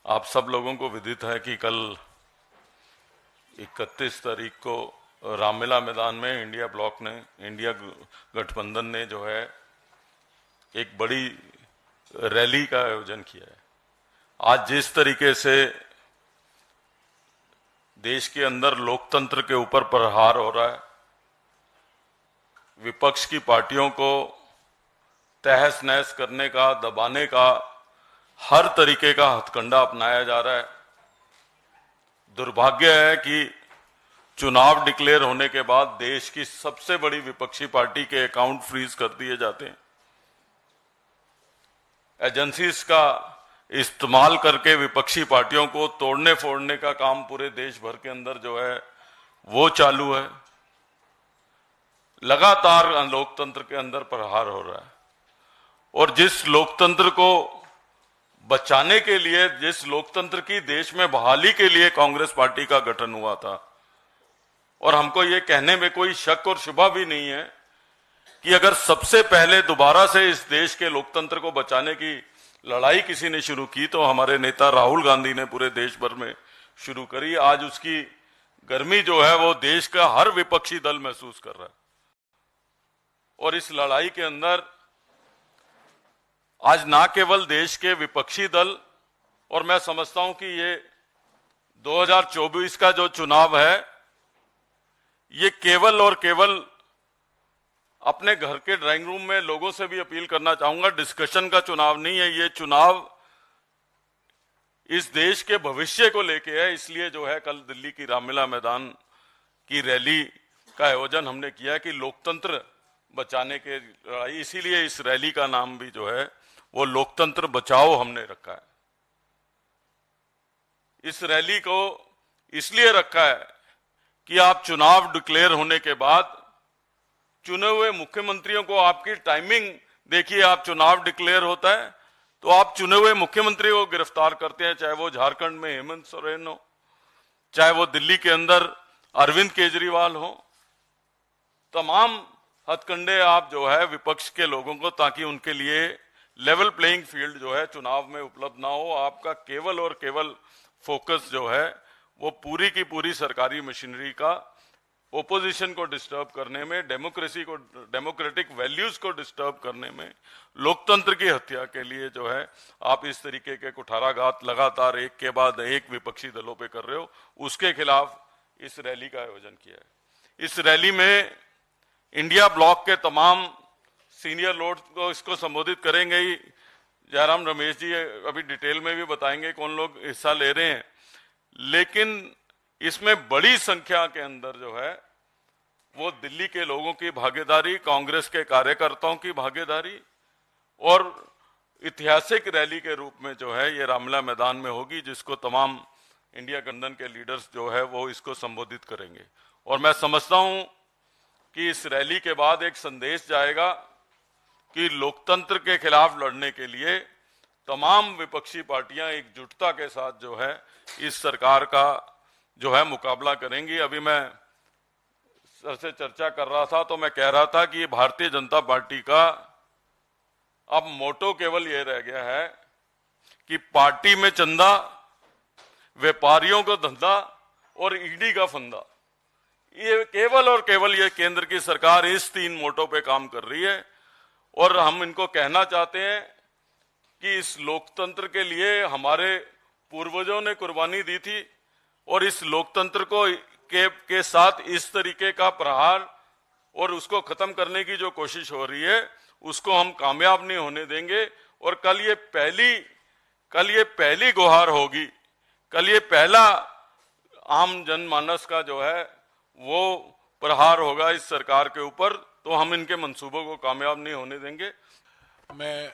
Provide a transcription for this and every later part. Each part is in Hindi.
आप सब लोगों को विदित है कि कल 31 तारीख को रामलीला मैदान में इंडिया ब्लॉक ने, इंडिया गठबंधन ने जो है एक बड़ी रैली का आयोजन किया है। आज जिस तरीके से देश के अंदर लोकतंत्र के ऊपर प्रहार हो रहा है, विपक्ष की पार्टियों को तहस नहस करने का, दबाने का हर तरीके का हथकंडा अपनाया जा रहा है। दुर्भाग्य है कि चुनाव डिक्लेयर होने के बाद देश की सबसे बड़ी विपक्षी पार्टी के अकाउंट फ्रीज कर दिए जाते हैं। एजेंसीज का इस्तेमाल करके विपक्षी पार्टियों को तोड़ने फोड़ने का काम पूरे देश भर के अंदर जो है वो चालू है। लगातार लोकतंत्र के अंदर प्रहार हो रहा है और जिस लोकतंत्र को बचाने के लिए, जिस लोकतंत्र की देश में बहाली के लिए कांग्रेस पार्टी का गठन हुआ था, और हमको ये कहने में कोई शक और शुबा भी नहीं है कि अगर सबसे पहले दोबारा से इस देश के लोकतंत्र को बचाने की लड़ाई किसी ने शुरू की तो हमारे नेता राहुल गांधी ने पूरे देश भर में शुरू करी। आज उसकी गर्मी जो है वो देश का हर विपक्षी दल महसूस कर रहा है और इस लड़ाई के अंदर आज ना केवल देश के विपक्षी दल, और मैं समझता हूं कि ये 2024 का जो चुनाव है ये केवल और केवल, अपने घर के ड्राइंग रूम में लोगों से भी अपील करना चाहूंगा, डिस्कशन का चुनाव नहीं है। ये चुनाव इस देश के भविष्य को लेके है। इसलिए जो है कल दिल्ली की रामलीला मैदान की रैली का आयोजन हमने किया कि लोकतंत्र बचाने के लड़ाई, इसीलिए इस रैली का नाम भी जो है वो लोकतंत्र बचाओ हमने रखा है। इस रैली को इसलिए रखा है कि आप चुनाव डिक्लेयर होने के बाद चुने हुए मुख्यमंत्रियों को, आपकी टाइमिंग देखिए, आप चुनाव डिक्लेयर होता है तो आप चुने हुए मुख्यमंत्री को गिरफ्तार करते हैं, चाहे वो झारखंड में हेमंत सोरेन हो, चाहे वो दिल्ली के अंदर अरविंद केजरीवाल हो। तमाम हथकंडे आप जो है विपक्ष के लोगों को, ताकि उनके लिए लेवल प्लेइंग फील्ड जो है चुनाव में उपलब्ध ना हो। आपका केवल और केवल फोकस जो है वो पूरी की पूरी सरकारी मशीनरी का ओपोजिशन को डिस्टर्ब करने में, डेमोक्रेसी को, डेमोक्रेटिक वैल्यूज को डिस्टर्ब करने में, लोकतंत्र की हत्या के लिए जो है आप इस तरीके के कुठाराघात लगातार एक के बाद एक विपक्षी दलों पे कर रहे हो। उसके खिलाफ इस रैली का आयोजन किया है। इस रैली में इंडिया ब्लॉक के तमाम सीनियर लोग को इसको संबोधित करेंगे ही। जयराम रमेश जी अभी डिटेल में भी बताएंगे कौन लोग हिस्सा ले रहे हैं, लेकिन इसमें बड़ी संख्या के अंदर जो है वो दिल्ली के लोगों की भागीदारी, कांग्रेस के कार्यकर्ताओं की भागीदारी और ऐतिहासिक रैली के रूप में जो है ये रामलीला मैदान में होगी, जिसको तमाम इंडिया गठबंधन के लीडर्स जो है वो इसको संबोधित करेंगे। और मैं समझता हूं कि इस रैली के बाद एक संदेश जाएगा कि लोकतंत्र के खिलाफ लड़ने के लिए तमाम विपक्षी पार्टियां एकजुटता के साथ जो है इस सरकार का जो है मुकाबला करेंगी। अभी मैं सर से चर्चा कर रहा था तो मैं कह रहा था कि भारतीय जनता पार्टी का अब मोटो केवल ये रह गया है कि पार्टी में चंदा, व्यापारियों को धंधा और ईडी का फंदा। ये केवल और केवल ये केंद्र की सरकार इस 3 मोटो पे काम कर रही है और हम इनको कहना चाहते हैं कि इस लोकतंत्र के लिए हमारे पूर्वजों ने कुर्बानी दी थी और इस लोकतंत्र को के साथ इस तरीके का प्रहार और उसको खत्म करने की जो कोशिश हो रही है उसको हम कामयाब नहीं होने देंगे। और कल ये पहली गुहार होगी, कल ये पहला आम जनमानस का जो है वो प्रहार होगा इस सरकार के ऊपर, तो हम इनके मंसूबों को कामयाब नहीं होने देंगे। मैं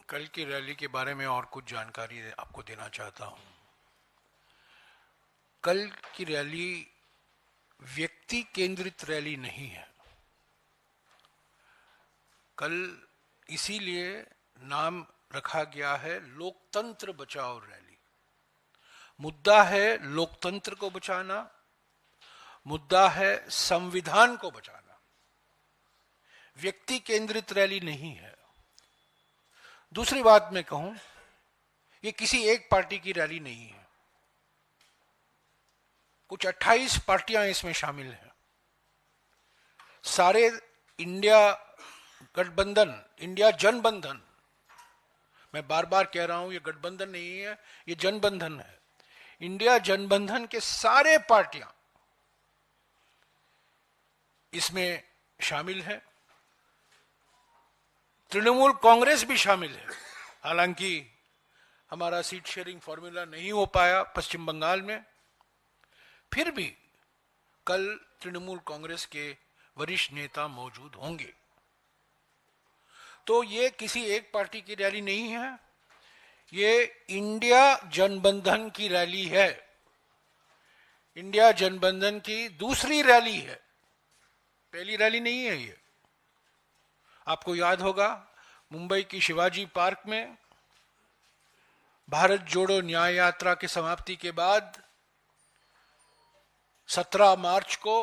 कल की रैली के बारे में और कुछ जानकारी आपको देना चाहता हूं। कल की रैली व्यक्ति केंद्रित रैली नहीं है। कल इसीलिए नाम रखा गया है लोकतंत्र बचाओ रैली। मुद्दा है लोकतंत्र को बचाना, मुद्दा है संविधान को बचाना। व्यक्ति केंद्रित रैली नहीं है। दूसरी बात मैं कहूं ये किसी एक पार्टी की रैली नहीं है। कुछ 28 पार्टियां इसमें शामिल हैं। सारे इंडिया गठबंधन, इंडिया जनबंधन, मैं बार बार कह रहा हूं ये गठबंधन नहीं है, ये जनबंधन है। इंडिया जनबंधन के सारे पार्टियां इसमें शामिल है। तृणमूल कांग्रेस भी शामिल है। हालांकि हमारा सीट शेयरिंग फॉर्मूला नहीं हो पाया पश्चिम बंगाल में, फिर भी कल तृणमूल कांग्रेस के वरिष्ठ नेता मौजूद होंगे। तो ये किसी एक पार्टी की रैली नहीं है, ये इंडिया जनबंधन की रैली है। इंडिया जनबंधन की दूसरी रैली है, पहली रैली नहीं है ये। आपको याद होगा मुंबई की शिवाजी पार्क में भारत जोड़ो न्याय यात्रा की समाप्ति के बाद 17 मार्च को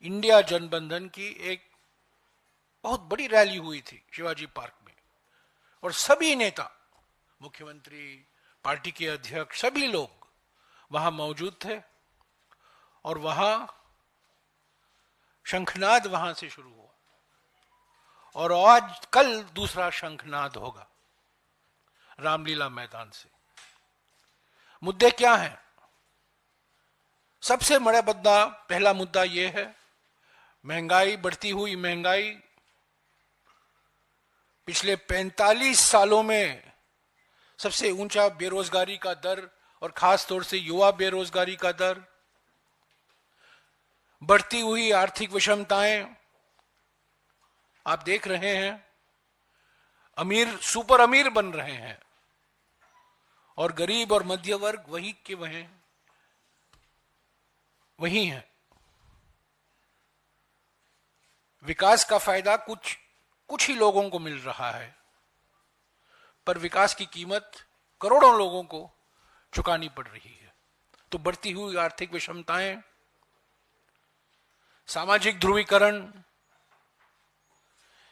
इंडिया जनबंधन की एक बहुत बड़ी रैली हुई थी शिवाजी पार्क में, और सभी नेता, मुख्यमंत्री, पार्टी के अध्यक्ष, सभी लोग वहां मौजूद थे। और वहां शंखनाद वहां से शुरू हुआ, और आज कल दूसरा शंखनाद होगा रामलीला मैदान से। मुद्दे क्या हैं? सबसे बड़ा मुद्दा, पहला मुद्दा यह है महंगाई, बढ़ती हुई महंगाई। पिछले 45 सालों में सबसे ऊंचा बेरोजगारी का दर, और खास तौर से युवा बेरोजगारी का दर, बढ़ती हुई आर्थिक विषमताएं आप देख रहे हैं। अमीर सुपर अमीर बन रहे हैं और गरीब और मध्य वर्ग वही के वही है। विकास का फायदा कुछ ही लोगों को मिल रहा है, पर विकास की कीमत करोड़ों लोगों को चुकानी पड़ रही है। तो बढ़ती हुई आर्थिक विषमताएं, सामाजिक ध्रुवीकरण,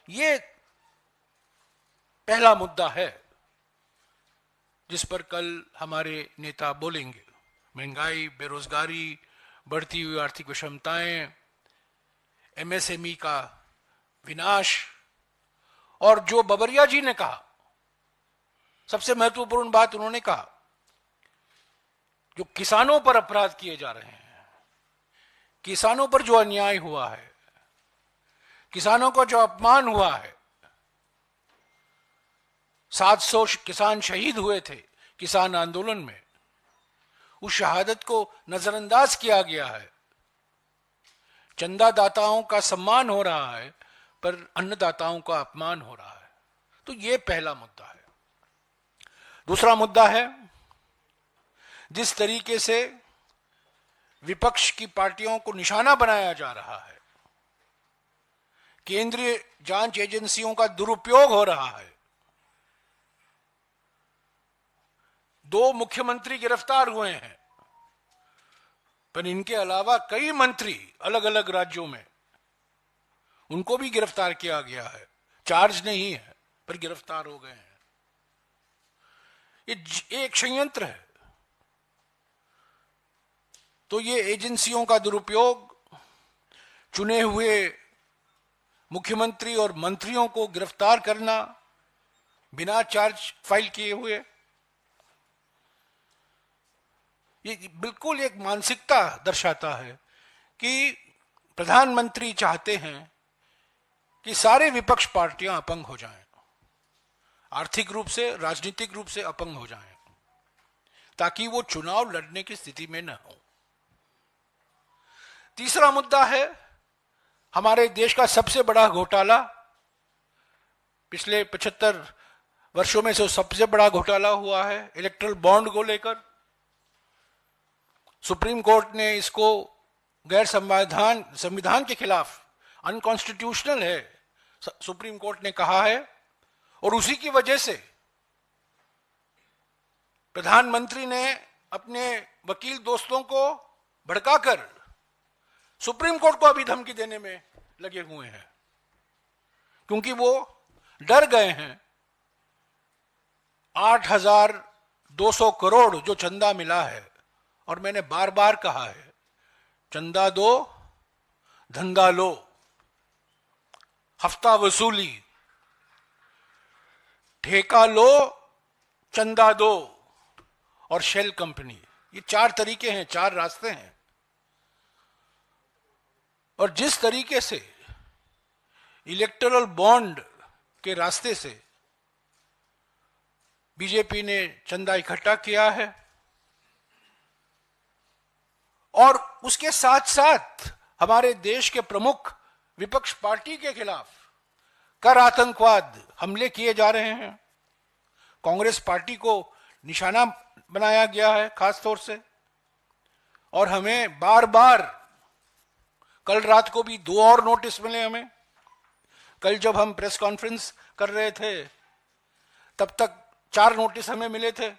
ये पहला मुद्दा है जिस पर कल हमारे नेता बोलेंगे। महंगाई, बेरोजगारी, बढ़ती हुई आर्थिक विषमताएं, एमएसएमई का विनाश, और जो बबरिया जी ने कहा, सबसे महत्वपूर्ण बात उन्होंने कहा, जो किसानों पर अपराध किए जा रहे हैं, किसानों पर जो अन्याय हुआ है, किसानों को जो अपमान हुआ है, 700 किसान शहीद हुए थे किसान आंदोलन में, उस शहादत को नजरअंदाज किया गया है। चंदादाताओं का सम्मान हो रहा है, पर अन्नदाताओं का अपमान हो रहा है। तो यह पहला मुद्दा है। दूसरा मुद्दा है जिस तरीके से विपक्ष की पार्टियों को निशाना बनाया जा रहा है, केंद्रीय जांच एजेंसियों का दुरुपयोग हो रहा है। 2 मुख्यमंत्री गिरफ्तार हुए हैं, पर इनके अलावा कई मंत्री अलग अलग राज्यों में, उनको भी गिरफ्तार किया गया है। चार्ज नहीं है, पर गिरफ्तार हो गए हैं। ये एक षड्यंत्र है। तो ये एजेंसियों का दुरुपयोग, चुने हुए मुख्यमंत्री और मंत्रियों को गिरफ्तार करना बिना चार्ज फाइल किए हुए, ये बिल्कुल एक मानसिकता दर्शाता है कि प्रधानमंत्री चाहते हैं कि सारे विपक्ष पार्टियां अपंग हो जाएं, आर्थिक रूप से, राजनीतिक रूप से अपंग हो जाएं, ताकि वो चुनाव लड़ने की स्थिति में न हो। तीसरा मुद्दा है हमारे देश का सबसे बड़ा घोटाला, पिछले 75 वर्षों में से सबसे बड़ा घोटाला हुआ है इलेक्ट्रल बॉन्ड को लेकर। सुप्रीम कोर्ट ने इसको गैर संविधान के खिलाफ, अनकॉन्स्टिट्यूशनल है, सुप्रीम कोर्ट ने कहा है। और उसी की वजह से प्रधानमंत्री ने अपने वकील दोस्तों को भड़काकर सुप्रीम कोर्ट को अभी धमकी देने में लगे हुए हैं, क्योंकि वो डर गए हैं 8,200 करोड़ जो चंदा मिला है, और मैंने बार बार कहा है, चंदा दो धंधा लो, हफ्ता वसूली, ठेका लो, चंदा दो और शेल कंपनी, ये 4 तरीके हैं, 4 रास्ते हैं। और जिस तरीके से इलेक्टोरल बॉन्ड के रास्ते से बीजेपी ने चंदा इकट्ठा किया है, और उसके साथ साथ हमारे देश के प्रमुख विपक्ष पार्टी के खिलाफ कर आतंकवाद हमले किए जा रहे हैं। कांग्रेस पार्टी को निशाना बनाया गया है खास तौर से, और हमें बार बार, कल रात को भी 2 और नोटिस मिले हमें। कल जब हम प्रेस कॉन्फ्रेंस कर रहे थे तब तक 4 नोटिस हमें मिले थे,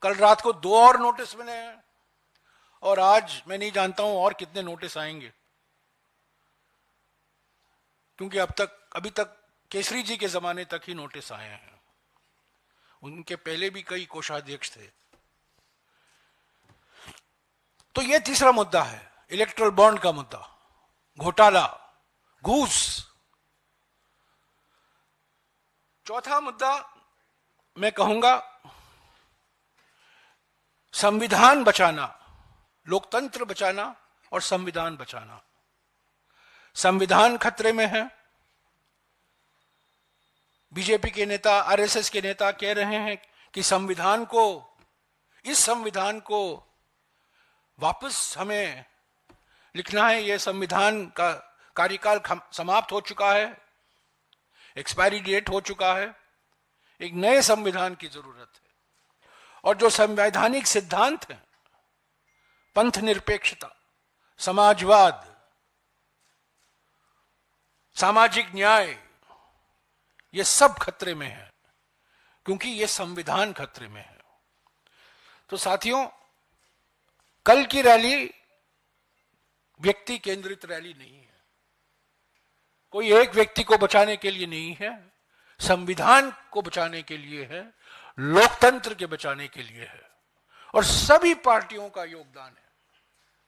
कल रात को 2 और नोटिस मिले हैं, और आज मैं नहीं जानता हूं और कितने नोटिस आएंगे, क्योंकि अभी तक केसरी जी के जमाने तक ही नोटिस आए हैं, उनके पहले भी कई कोषाध्यक्ष थे। तो यह तीसरा मुद्दा है, इलेक्ट्रल बॉन्ड का मुद्दा, घोटाला, घूस। चौथा मुद्दा मैं कहूंगा संविधान बचाना, लोकतंत्र बचाना और संविधान बचाना। संविधान खतरे में है। बीजेपी के नेता, आरएसएस के नेता कह रहे हैं कि इस संविधान को वापस हमें लिखना है, यह संविधान का कार्यकाल समाप्त हो चुका है, एक्सपायरी डेट हो चुका है, एक नए संविधान की जरूरत है। और जो संवैधानिक सिद्धांत हैं, पंथ निरपेक्षता, समाजवाद, सामाजिक न्याय, ये सब खतरे में है, क्योंकि ये संविधान खतरे में है। तो साथियों, कल की रैली व्यक्ति केंद्रित रैली नहीं है, कोई एक व्यक्ति को बचाने के लिए नहीं है, संविधान को बचाने के लिए है, लोकतंत्र के बचाने के लिए है, और सभी पार्टियों का योगदान है।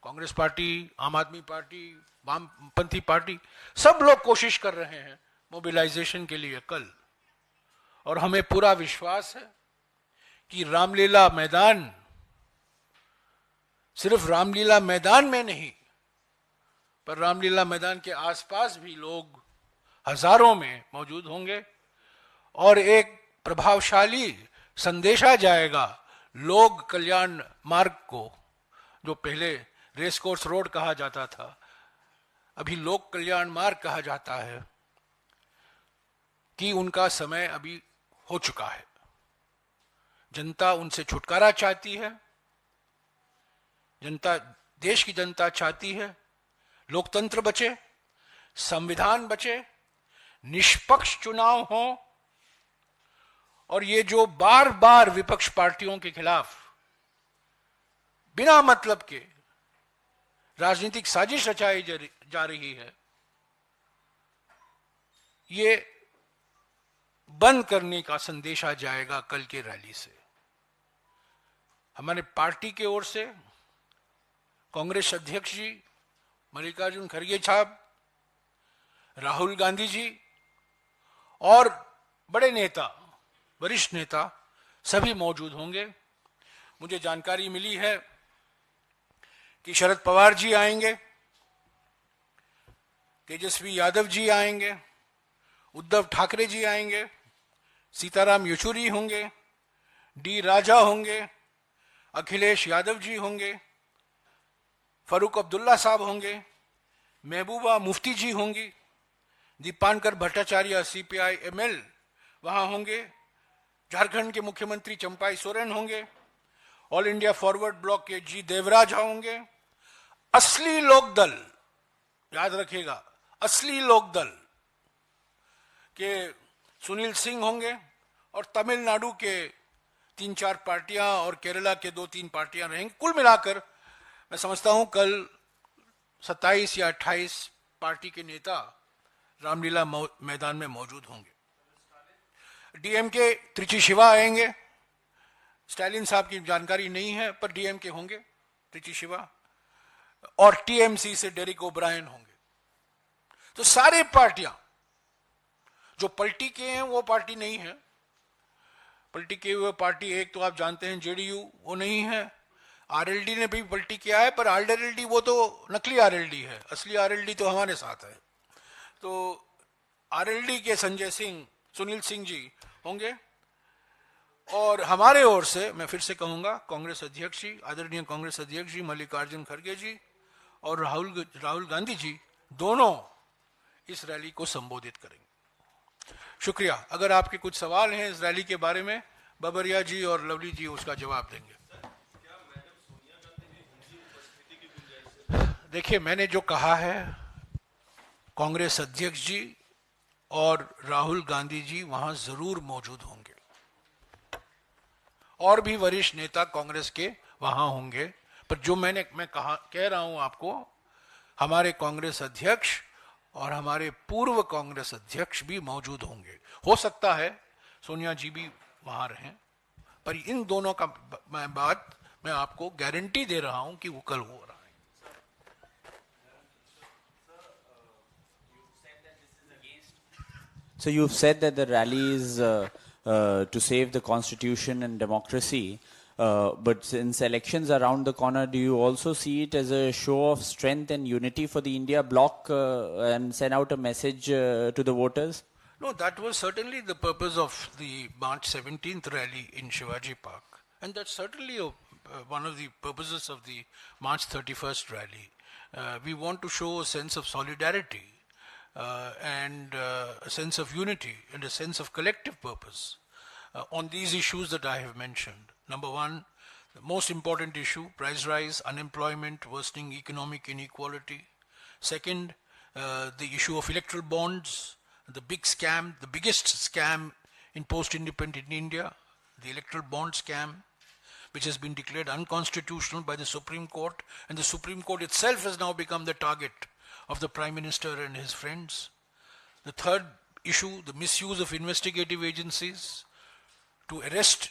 कांग्रेस पार्टी, आम आदमी पार्टी, वामपंथी पार्टी, सब लोग कोशिश कर रहे हैं मोबिलाइजेशन के लिए कल। और हमें पूरा विश्वास है कि रामलीला मैदान, सिर्फ रामलीला मैदान में नहीं, पर रामलीला मैदान के आसपास भी लोग हजारों में मौजूद होंगे, और एक प्रभावशाली संदेशा जाएगा लोक कल्याण मार्ग को, जो पहले रेस कोर्स रोड कहा जाता था, अभी लोक कल्याण मार्ग कहा जाता है, कि उनका समय अभी हो चुका है। जनता उनसे छुटकारा चाहती है, जनता, देश की जनता चाहती है लोकतंत्र बचे, संविधान बचे, निष्पक्ष चुनाव हो, और ये जो बार बार विपक्ष पार्टियों के खिलाफ बिना मतलब के राजनीतिक साजिश रचाई जा रही है, ये बंद करने का संदेश आ जाएगा कल की रैली से। हमारे पार्टी की ओर से कांग्रेस अध्यक्ष जी मल्लिकार्जुन खड़गे साहब, राहुल गांधी जी और बड़े नेता, वरिष्ठ नेता सभी मौजूद होंगे। मुझे जानकारी मिली है कि शरद पवार जी आएंगे, तेजस्वी यादव जी आएंगे, उद्धव ठाकरे जी आएंगे, सीताराम येचुरी होंगे, डी राजा होंगे, अखिलेश यादव जी होंगे, फारूक अब्दुल्ला साहब होंगे, महबूबा मुफ्ती जी होंगी, दीपांकर भट्टाचार्य सीपीआई एमएल वहां होंगे, झारखंड के मुख्यमंत्री चंपाई सोरेन होंगे, ऑल इंडिया फॉरवर्ड ब्लॉक के जी देवराज होंगे। असली लोकदल, याद रखिएगा, असली लोकदल के सुनील सिंह होंगे, और तमिलनाडु के 3-4 पार्टियां और केरला के 2-3 पार्टियां रहेंगी। कुल मिलाकर मैं समझता हूं कल 27 या 28 पार्टी के नेता रामलीला मैदान में मौजूद होंगे। डीएमके त्रिची शिवा आएंगे, स्टालिन साहब की जानकारी नहीं है पर डीएमके होंगे त्रिची शिवा, और टीएमसी से डेरिक ओब्रायन होंगे। तो सारे पार्टियां जो पलटी के हैं वो पार्टी नहीं है। पलटी के हुए पार्टी एक तो आप जानते हैं जेडीयू, वो नहीं है। आरएलडी ने भी पलटी किया है, पर आरएलडी वो तो नकली आरएलडी है, असली आरएलडी तो हमारे साथ है। तो आरएलडी के संजय सिंह, सुनील सिंह जी होंगे, और हमारे ओर से मैं फिर से कहूंगा कांग्रेस अध्यक्ष जी, आदरणीय कांग्रेस अध्यक्ष जी मल्लिकार्जुन खड़गे जी और राहुल गांधी जी दोनों इस रैली को संबोधित करेंगे। शुक्रिया। अगर आपके कुछ सवाल हैं इस रैली के बारे में, बबरिया जी और लवली जी उसका जवाब देंगे। देखिए, मैंने जो कहा है, कांग्रेस अध्यक्ष जी और राहुल गांधी जी वहां जरूर मौजूद होंगे, और भी वरिष्ठ नेता कांग्रेस के वहां होंगे। पर जो मैं कह रहा हूं आपको, हमारे कांग्रेस अध्यक्ष और हमारे पूर्व कांग्रेस अध्यक्ष भी मौजूद होंगे। हो सकता है सोनिया जी भी वहां रहें, पर इन दोनों का बात मैं आपको गारंटी दे रहा हूं कि वो कल हो रहा है। So you've said that the rally is to save the constitution and democracy, but since elections are around the corner, do you also see it as a show of strength and unity for the India bloc and send out a message to the voters? No, that was certainly the purpose of the March 17th rally in Shivaji Park, and that's certainly one of the purposes of the March 31st rally. We want to show a sense of solidarity and a sense of unity and a sense of collective purpose on these issues that I have mentioned. Number one, the most important issue, price rise, unemployment, worsening economic inequality. Second, the issue of electoral bonds, the big scam, the biggest scam in post-independent India, the electoral bond scam, which has been declared unconstitutional by the Supreme Court, and the Supreme Court itself has now become the target of the Prime Minister and his friends. The third issue, the misuse of investigative agencies to arrest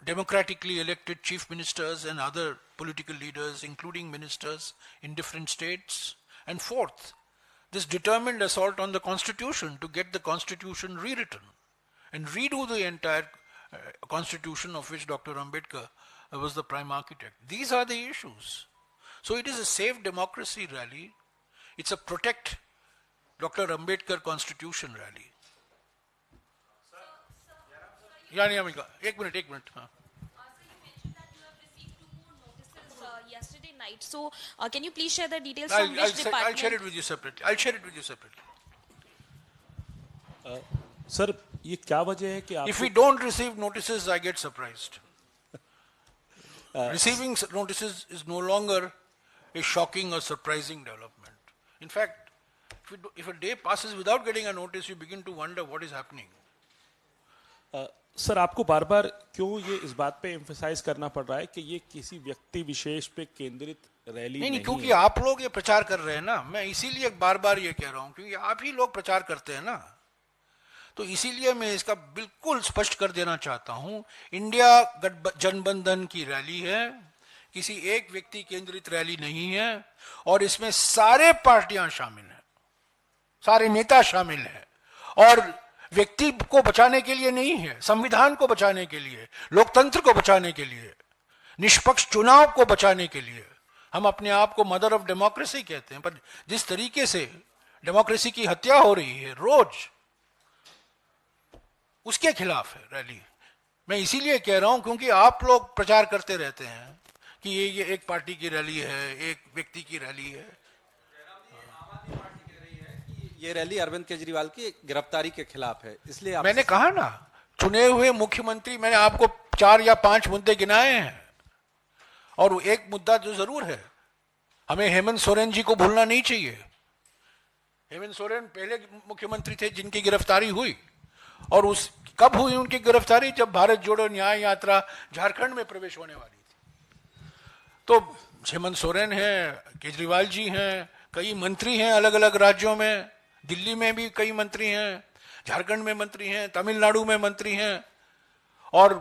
democratically elected chief ministers and other political leaders, including ministers in different states. And fourth, this determined assault on the Constitution to get the Constitution rewritten and redo the entire Constitution of which Dr. Ambedkar was the prime architect. These are the issues. So it is a Save Democracy rally. It's a Protect Dr. Ambedkar Constitution rally. Yani Amika, एक मिनट. हाँ. Sir, you mentioned that you have received 2 more notices yesterday night. So, can you please share the details from which department? I'll share it with you separately. Sir, ये क्या वजह है कि आप If we don't receive notices, I get surprised. Receiving notices is no longer a shocking or surprising development. In fact, if a day passes without getting a notice, you begin to wonder what is happening. Sir, आपको बार बार क्यों ये इस बात पे एम्फसाइज करना पड़ रहा है कि ये किसी व्यक्ति विशेष पे केंद्रित रैली नहीं क्योंकि है? आप लोग ये प्रचार कर रहे हैं ना, मैं इसीलिए बार बार ये कह रहा हूं, क्योंकि आप ही लोग प्रचार करते हैं ना, तो इसीलिए मैं इसका बिल्कुल स्पष्ट कर देना चाहता हूं। इंडिया जनबंधन की रैली है, किसी एक व्यक्ति केंद्रित रैली नहीं है, और इसमें सारे पार्टियां शामिल हैं, सारे नेता शामिल हैं, और व्यक्ति को बचाने के लिए नहीं है, संविधान को बचाने के लिए, लोकतंत्र को बचाने के लिए, निष्पक्ष चुनाव को बचाने के लिए। हम अपने आप को मदर ऑफ डेमोक्रेसी कहते हैं, पर जिस तरीके से डेमोक्रेसी की हत्या हो रही है रोज, उसके खिलाफ है रैली। मैं इसीलिए कह रहा हूं क्योंकि आप लोग प्रचार करते रहते हैं कि ये एक पार्टी की रैली है, एक व्यक्ति की रैली है। ये रैली अरविंद केजरीवाल की गिरफ्तारी के खिलाफ है, इसलिए मैंने कहा ना, चुने हुए मुख्यमंत्री, मैंने आपको 4 या 5 मुद्दे गिनाए हैं, और एक मुद्दा जो जरूर है, हमें हेमंत सोरेन जी को भूलना नहीं चाहिए। हेमंत सोरेन पहले मुख्यमंत्री थे जिनकी गिरफ्तारी हुई, और कब हुई उनकी गिरफ्तारी? जब भारत जोड़ो न्याय यात्रा झारखंड में प्रवेश होने वाली थी। तो हेमंत सोरेन है, केजरीवाल जी हैं, कई मंत्री हैं अलग अलग राज्यों में, दिल्ली में भी कई मंत्री हैं, झारखंड में मंत्री हैं, तमिलनाडु में मंत्री हैं, और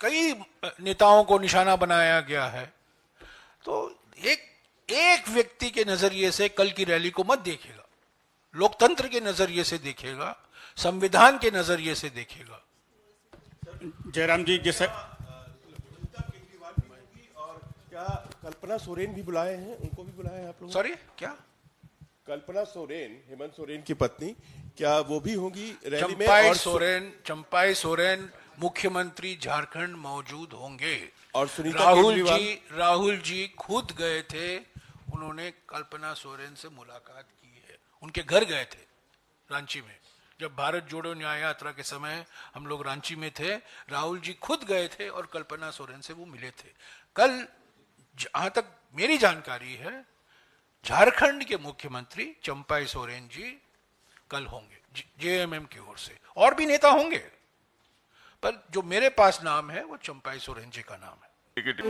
कई नेताओं को निशाना बनाया गया है। तो एक व्यक्ति के नजरिए से कल की रैली को मत देखिएगा, लोकतंत्र के नजरिए से देखिएगा, संविधान के नजरिए से देखिएगा। जयराम जी, जैसे क्या कल्पना सोरेन भी बुलाए हैं, उनको भी बुलाए हैं आप लोग? सॉरी, क्या? कल्पना सोरेन, हेमंत सोरेन की पत्नी, क्या वो भी होंगी रैली में? चंपाई सोरेन मुख्यमंत्री झारखंड मौजूद होंगे। और सुनीता केजरीवाल? राहुल जी खुद गए थे, उन्होंने कल्पना सोरेन से मुलाकात की है, उनके घर गए थे रांची में। जब भारत जोड़ो न्याय यात्रा के समय हम लोग रांची में थे, राहुल जी खुद गए थे और कल्पना सोरेन से वो मिले थे। कल जहां तक मेरी जानकारी है, झारखंड के मुख्यमंत्री चंपाई सोरेन जी कल होंगे जेएमएम की ओर से, और भी नेता होंगे, पर जो मेरे पास नाम है वो चंपाई सोरेन जी का नाम है। टिकट